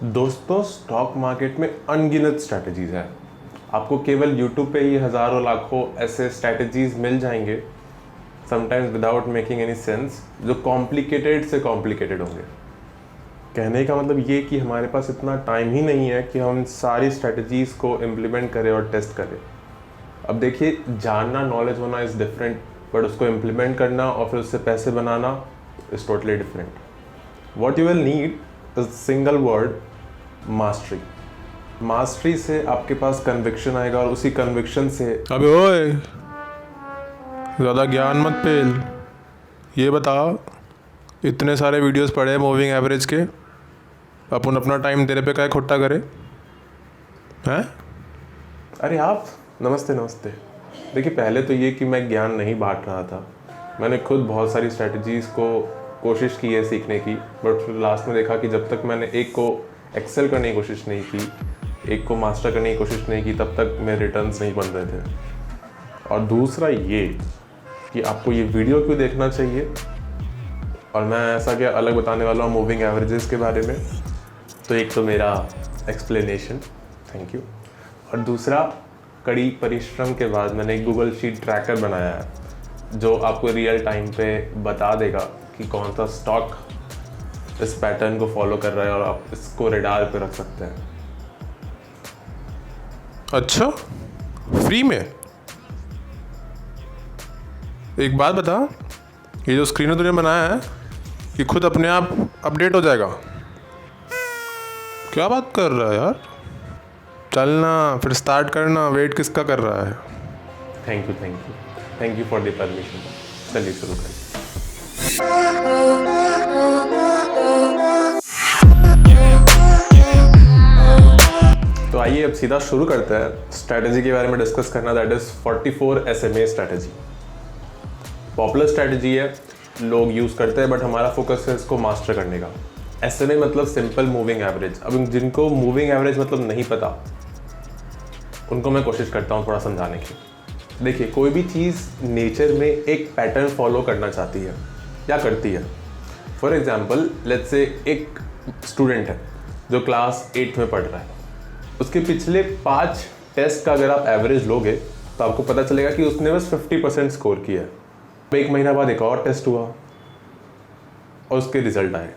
दोस्तों, stock market में अनगिनत स्ट्रैटेजीज हैं। आपको केवल यूट्यूब पे ही हज़ारों लाखों ऐसे स्ट्रैटेजीज मिल जाएंगे, sometimes without making any sense, जो कॉम्प्लिकेटेड से कॉम्प्लिकेटेड होंगे। कहने का मतलब ये कि हमारे पास इतना टाइम ही नहीं है कि हम सारी स्ट्रैटेजीज़ को इम्प्लीमेंट करें और टेस्ट करें। अब देखिए, जानना, नॉलेज होना इज़ डिफरेंट, बट उसको इम्प्लीमेंट करना और फिर उससे पैसे बनाना is totally different. What you will need is single word, mastery. Mastery से आपके पास कन्विक्शन आएगा और उसी कन्विक्शन से अबे ओए, ज़्यादा ज्ञान मत पेल। ये बता, इतने सारे वीडियोस पड़े हैं मूविंग एवरेज के, अपन अपना टाइम तेरे पे क्या खुट्टा करे हैं? अरे आप, नमस्ते नमस्ते। देखिए, पहले तो ये कि मैं ज्ञान नहीं बांट रहा था। मैंने खुद बहुत सारी स्ट्रैटेजीज़ को कोशिश की है सीखने की, बट फिर लास्ट में देखा कि जब तक मैंने एक को एक्सेल करने की कोशिश नहीं की, एक को मास्टर करने की कोशिश नहीं की, तब तक मेरे रिटर्न्स नहीं बन रहे थे। और दूसरा ये कि आपको ये वीडियो क्यों देखना चाहिए, और मैं ऐसा क्या अलग बताने वाला हूँ मूविंग एवरेजेस के बारे में। तो एक तो मेरा एक्सप्लेनेशन, थैंक यू, और दूसरा कड़ी परिश्रम के बाद मैंने एक गूगल शीट ट्रैकर बनाया है जो आपको रियल टाइम पे बता देगा कि कौन सा स्टॉक इस पैटर्न को फॉलो कर रहा है, और आप इसको रेडार पे रख सकते हैं। अच्छा, फ्री में? एक बात बता, ये जो स्क्रीन तूने बनाया है ये खुद अपने आप अपडेट हो जाएगा? क्या बात कर रहा है यार? चलना फिर स्टार्ट करना, वेट किसका कर रहा है? Thank you thank you thank you for the permission. चलिए शुरू करें। तो आइए अब सीधा शुरू करते हैं स्ट्रैटेजी के बारे में डिस्कस करना, that is 44 SMA strategy. Popular strategy है, लोग यूज़ करते हैं, बट हमारा फोकस है इसको मास्टर करने का। SMA मतलब सिंपल मूविंग एवरेज। अब जिनको मूविंग एवरेज मतलब नहीं पता, उनको मैं कोशिश करता हूँ थोड़ा समझाने की। देखिए, कोई भी चीज़ नेचर में एक पैटर्न फॉलो करना चाहती है या करती है। फॉर एग्जाम्पल, लेट्स से एक स्टूडेंट है जो क्लास 8 में पढ़ रहा है। उसके पिछले 5 टेस्ट का अगर आप एवरेज लोगे तो आपको पता चलेगा कि उसने बस 50% स्कोर किया है। एक महीना बाद एक और टेस्ट हुआ और उसके रिजल्ट आए,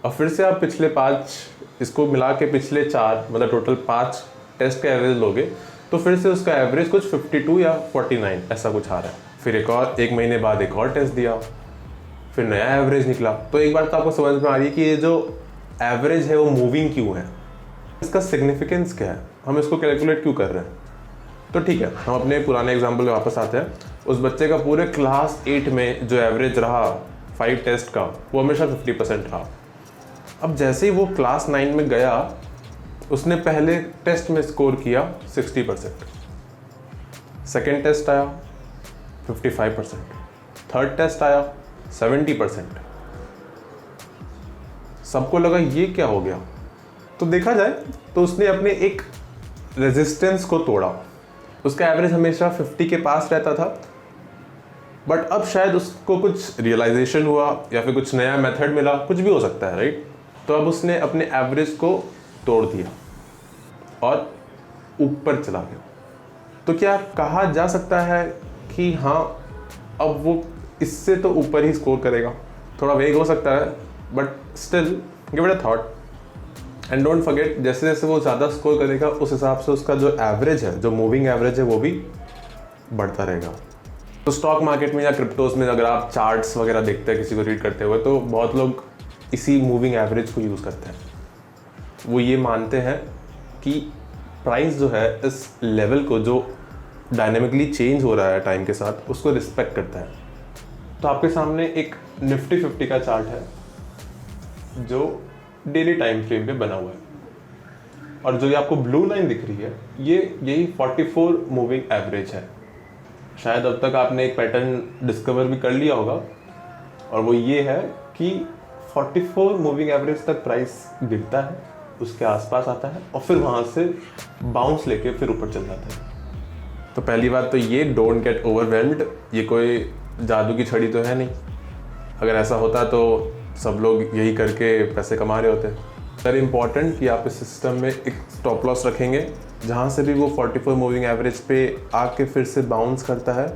और फिर से आप पिछले 5 इसको मिला के पिछले 4 मतलब टोटल 5 टेस्ट का एवरेज लोगे तो फिर से उसका एवरेज कुछ 52 या 49 ऐसा कुछ आ रहा है। फिर एक महीने बाद एक और टेस्ट दिया, फिर नया एवरेज निकला। तो एक बार तो आपको समझ में आ रही है कि ये जो एवरेज है वो मूविंग क्यों है, इसका सिग्निफिकेंस क्या है, हम इसको कैलकुलेट क्यों कर रहे हैं। तो ठीक है, हम अपने पुराने एग्जाम्पल में वापस आते हैं। उस बच्चे का पूरे क्लास 8 में जो एवरेज रहा 5 टेस्ट का, वो हमेशा 50% रहा। अब जैसे ही वो क्लास 9 में गया, उसने पहले टेस्ट में स्कोर किया 60%, सेकेंड टेस्ट आया 55%, थर्ड टेस्ट आया 70%। सबको लगा ये क्या हो गया। तो देखा जाए तो उसने अपने एक रेजिस्टेंस को तोड़ा। उसका एवरेज हमेशा 50 के पास रहता था, बट अब शायद उसको कुछ रियलाइजेशन हुआ या फिर कुछ नया मेथड मिला, कुछ भी हो सकता है, राइट। तो अब उसने अपने एवरेज को तोड़ दिया और ऊपर चला गया। तो क्या कहा जा सकता है कि हाँ, अब वो इससे तो ऊपर ही स्कोर करेगा? थोड़ा वेग हो सकता है, but still give it a thought and don't forget, जैसे जैसे वो ज़्यादा स्कोर करेगा उस हिसाब से उसका जो एवरेज है, जो मूविंग एवरेज है, वो भी बढ़ता रहेगा। तो स्टॉक मार्केट में या क्रिप्टोज में अगर आप चार्ट्स वगैरह देखते हैं किसी को रीड करते हुए, तो बहुत लोग इसी मूविंग एवरेज को यूज़ करते हैं। वो ये मानते हैं कि प्राइस जो है इस लेवल को, जो डायनेमिकली चेंज हो रहा है टाइम के साथ, उसको रिस्पेक्ट करता है। तो आपके सामने एक निफ्टी 50 का चार्ट है जो डेली टाइम फ्रेम पे बना हुआ है, और जो ये आपको ब्लू लाइन दिख रही है, यही 44 मूविंग एवरेज है। शायद अब तक आपने एक पैटर्न डिस्कवर भी कर लिया होगा, और वो ये है कि 44 मूविंग एवरेज तक प्राइस गिरता है, उसके आसपास आता है, और फिर वहाँ से बाउंस लेके फिर ऊपर चल जाता है। तो पहली बात तो ये, डोंट गेट ओवरवेल्म्ड। ये कोई जादू की छड़ी तो है नहीं। अगर ऐसा होता तो सब लोग यही करके पैसे कमा रहे होते। वेरी इंपॉर्टेंट कि आप इस सिस्टम में एक स्टॉप लॉस रखेंगे, जहाँ से भी वो 44 मूविंग एवरेज पे आके फिर से बाउंस करता है,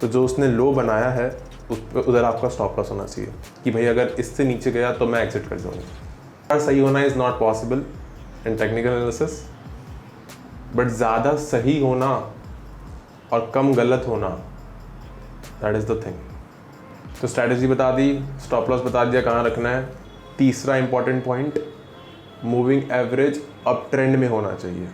तो जो उसने लो बनाया है उस पर उधर आपका स्टॉप लॉस होना चाहिए कि भाई अगर इससे नीचे गया तो मैं एग्जिट कर जाऊँगा। सही होना is not possible in technical analysis, but ज़्यादा सही होना और कम गलत होना, दैट इज़ द थिंग। तो स्ट्रैटेजी बता दी, स्टॉप लॉस बता दिया कहाँ रखना है। तीसरा important point, moving average up trend में होना चाहिए।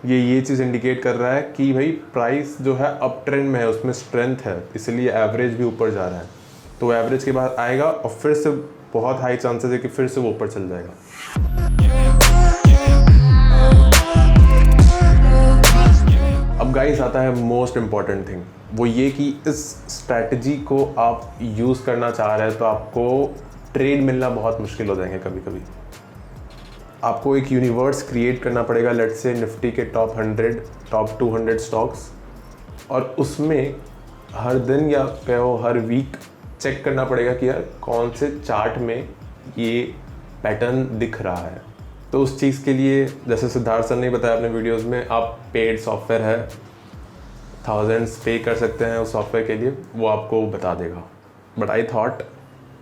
ये चीज़ इंडिकेट कर रहा है कि भाई प्राइस जो है अप ट्रेंड में है, उसमें स्ट्रेंथ है, इसलिए एवरेज भी ऊपर जा रहा है। तो एवरेज के बाद आएगा और फिर से बहुत हाई चांसेस है कि फिर से वो ऊपर चल जाएगा। अब गाइस आता है मोस्ट इम्पॉर्टेंट थिंग, वो ये कि इस स्ट्रैटेजी को आप यूज़ करना चाह रहे हैं तो आपको ट्रेड मिलना बहुत मुश्किल हो जाएंगे। कभी कभी आपको एक यूनिवर्स क्रिएट करना पड़ेगा, लेट्स से निफ्टी के टॉप 100, टॉप 200 स्टॉक्स, और उसमें हर दिन या कहो हर वीक चेक करना पड़ेगा कि यार कौन से चार्ट में ये पैटर्न दिख रहा है। तो उस चीज़ के लिए, जैसे सिद्धार्थ सर ने बताया अपने वीडियोस में, आप पेड सॉफ्टवेयर है, थाउजेंड्स पे कर सकते हैं उस सॉफ्टवेयर के लिए, वो आपको बता देगा। बट आई थॉट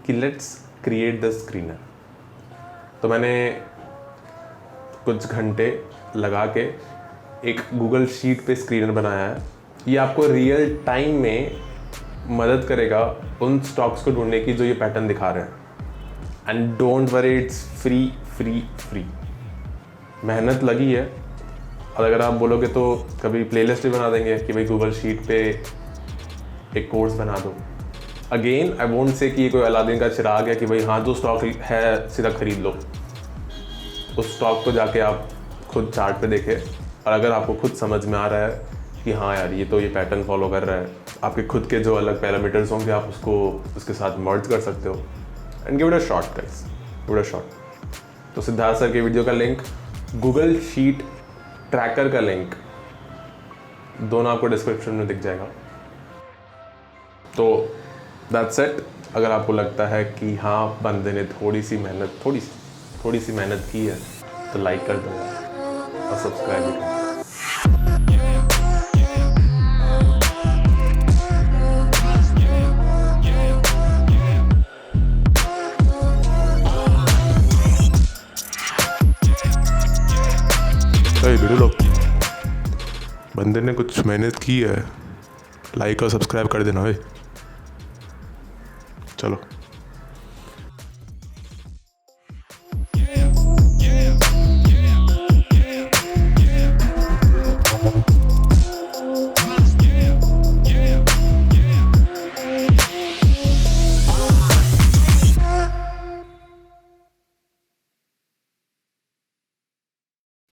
कि लेट्स क्रिएट द स्क्रीनर। तो मैंने कुछ घंटे लगा के एक गूगल शीट पे स्क्रीनर बनाया है। ये आपको रियल टाइम में मदद करेगा उन स्टॉक्स को ढूंढने की जो ये पैटर्न दिखा रहे हैं। And don't worry, it's free. मेहनत लगी है, और अगर आप बोलोगे तो कभी प्लेलिस्ट भी बना देंगे कि भाई गूगल शीट पे एक कोर्स बना दो। अगेन आई वोंट से कि ये कोई अलादीन का चिराग है कि भाई हाँ जो स्टॉक है सीधा खरीद लो। उस स्टॉक को जाके आप खुद चार्ट पे देखें, और अगर आपको खुद समझ में आ रहा है कि हाँ यार ये तो ये पैटर्न फॉलो कर रहा है, आपके खुद के जो अलग पैरामीटर्स होंगे आप उसको उसके साथ मर्ज कर सकते हो। And give it a shot guys, give it a shot. तो सिद्धार्थ सर के वीडियो का लिंक, गूगल शीट ट्रैकर का लिंक, दोनों आपको डिस्क्रिप्शन में दिख जाएगा। तो दैट्स इट। अगर आपको लगता है कि हाँ बंदे ने थोड़ी सी मेहनत की है तो लाइक कर दो और सब्सक्राइब भी कर दो। बंदे ने कुछ मेहनत की है, लाइक और सब्सक्राइब कर देना भाई। चलो।